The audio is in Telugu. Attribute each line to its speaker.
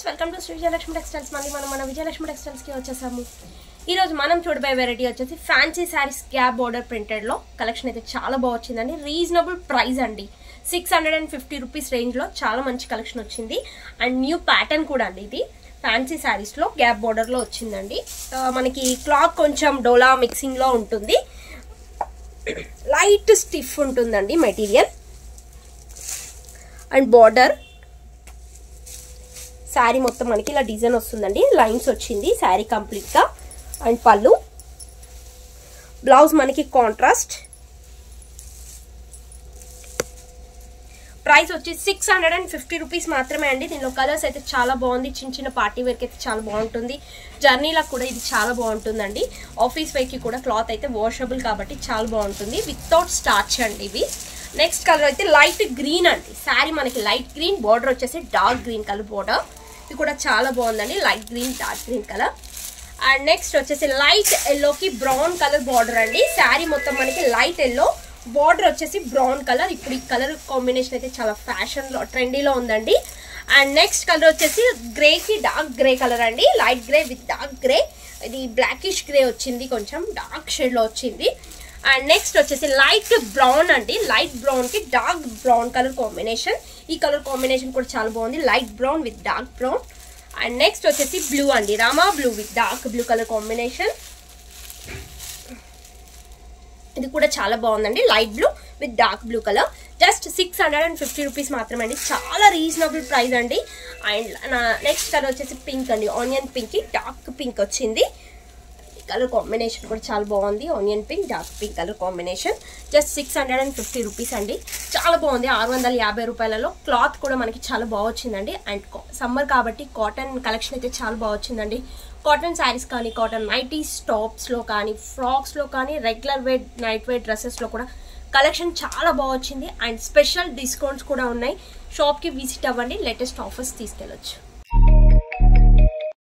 Speaker 1: Friends welcome to Shri Vijayalakshmi textiles. మళ్ళీ మన విజయలక్ష్మి టెక్స్టైల్స్ కి వచ్చేసాము. ఈ రోజు మనం చూడబోయే వెరైటీ వచ్చేసి fancy saris gap border printed లో కలెక్షన్ అయితే చాలా బాగుందండి. రీజనబుల్ ప్రైస్ అండి, 650 రూపీస్ రేంజ్ లో చాలా మంచి కలెక్షన్ వచ్చింది. అండ్ న్యూ ప్యాటర్న్ కూడా అండి. ఇది ఫ్యాన్సీ సారీస్ లో గ్యాప్ బోర్డర్ లో వచ్చిందండి. మనకి క్లాత్ కొంచెం డోలా మిక్సింగ్ లో ఉంటుంది, లైట్ స్టిఫ్ ఉంటుందండి మెటీరియల్. అండ్ బోర్డర్ శారీ మొత్తం మనకి ఇలా డిజైన్ వస్తుందండి, లైన్స్ వచ్చింది శారీ కంప్లీట్ గా. అండ్ పళ్ళు, బ్లౌజ్ మనకి కాంట్రాస్ట్. ప్రైస్ వచ్చి 650 రూపీస్ మాత్రమే అండి. దీనిలో కలర్స్ అయితే చాలా బాగుంది, చిన్న చిన్న పార్టీ వేర్కి అయితే చాలా బాగుంటుంది, జర్నీలకు కూడా ఇది చాలా బాగుంటుందండి. ఆఫీస్ వేర్కి కూడా క్లాత్ అయితే వాషబుల్ కాబట్టి చాలా బాగుంటుంది, వితౌట్ స్టార్చ్ అండి ఇవి. నెక్స్ట్ కలర్ అయితే లైట్ గ్రీన్ అండి. శారీ మనకి లైట్ గ్రీన్, బార్డర్ వచ్చేసి డార్క్ గ్రీన్ కలర్ బార్డర్. ఇది కూడా చాలా బాగుందండి, light green dark green colour. And next వచ్చేసి లైట్ ఎల్లోకి బ్రౌన్ కలర్ బార్డర్ అండి. శారీ మొత్తం మనకి లైట్ ఎల్లో, బార్డర్ వచ్చేసి బ్రౌన్ కలర్. ఇప్పుడు ఈ కలర్ కాంబినేషన్ అయితే చాలా ఫ్యాషన్లో ట్రెండీలో ఉందండి. అండ్ నెక్స్ట్ కలర్ వచ్చేసి గ్రేకి డార్క్ గ్రే కలర్ అండి, light grey with dark grey. ఇది బ్లాకిష్ గ్రే వచ్చింది, కొంచెం డార్క్ షేడ్లో వచ్చింది. అండ్ నెక్స్ట్ వచ్చేసి లైట్ బ్రౌన్ అండి, లైట్ బ్రౌన్కి డార్క్ బ్రౌన్ కలర్ కాంబినేషన్. ఈ కలర్ కాంబినేషన్ కూడా చాలా బాగుంది, light brown with dark brown. And next వచ్చేసి బ్లూ అండి, Rama blue with dark blue colour combination. ఇది కూడా చాలా బాగుందండి, light blue with dark blue colour. Just 650 rupees మాత్రమే అండి, చాలా రీజనబుల్ ప్రైస్ అండి. అండ్ నెక్స్ట్ కలర్ వచ్చేసి పింక్ అండి, ఆనియన్ పింక్ కి డార్క్ పింక్ వచ్చింది. కలర్ కాంబినేషన్ కూడా చాలా బాగుంది, onion pink dark pink colour combination. Just 650 rupees అండి, చాలా బాగుంది. 650 రూపాయలలో క్లాత్ కూడా మనకి చాలా బాగా వచ్చిందండి. అండ్ సమ్మర్ కాబట్టి కాటన్ కలెక్షన్ అయితే చాలా బాగా వచ్చిందండి. కాటన్ శారీస్ కానీ, కాటన్ నైటీస్ టాప్స్లో కానీ, ఫ్రాక్స్లో కానీ, రెగ్యులర్ వేర్ నైట్ వేర్ డ్రెస్సెస్లో కూడా కలెక్షన్ చాలా బాగా వచ్చింది. అండ్ స్పెషల్ డిస్కౌంట్స్ కూడా ఉన్నాయి. షాప్కి విజిట్ అవ్వండి, లేటెస్ట్ ఆఫర్స్ తీసుకెళ్ళొచ్చు.